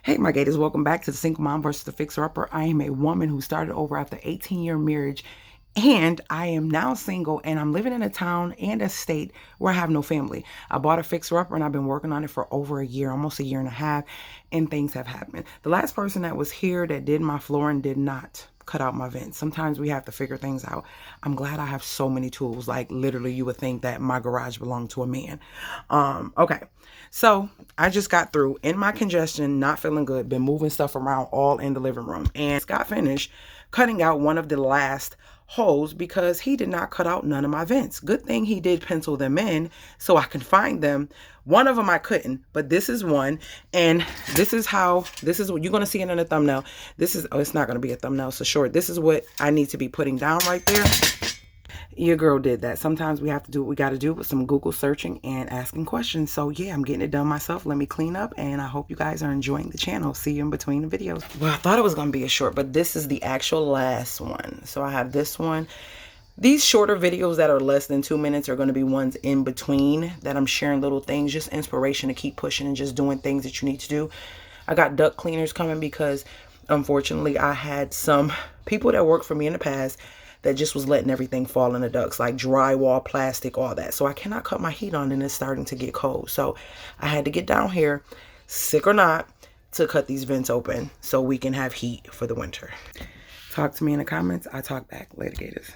Hey, my gators, welcome back to the Single Mom versus the Fixer-Upper. I am a woman who started over after 18-year marriage, and I am now single, and I'm living in a town and a state where I have no family. I bought a fixer-upper, and I've been working on it for over a year, almost a year and a half, and things have happened. The last person that was here that did my flooring did not cut out my vents. Sometimes we have to figure things out. I'm glad I have so many tools. Like, literally, you would think that my garage belonged to a man. Okay. So I just got through in my congestion, not feeling good, been moving stuff around all in the living room, and got finished cutting out one of the last holes because he did not cut out none of my vents. Good thing he did pencil them in so I can find them. One of them I couldn't, but this is one, and this is what you're going to see it in the thumbnail. This is, oh, it's not going to be a thumbnail, so short. This is what I need to be putting down right there. Your girl did that. Sometimes we have to do what we got to do with some Google searching and asking questions. So yeah, I'm getting it done myself. Let me clean up, and I hope you guys are enjoying the channel. See you in between the videos. Well, I thought it was going to be a short, but this is the actual last one. So I have this one. These shorter videos that are less than 2 minutes are going to be ones in between that I'm sharing little things, just inspiration to keep pushing and just doing things that you need to do. I got duct cleaners coming because unfortunately I had some people that worked for me in the past that just was letting everything fall in the ducts, like drywall, plastic, all that. So I cannot cut my heat on, and it's starting to get cold. So I had to get down here, sick or not, to cut these vents open so we can have heat for the winter. Talk to me in the comments. I talk back. Later, gators.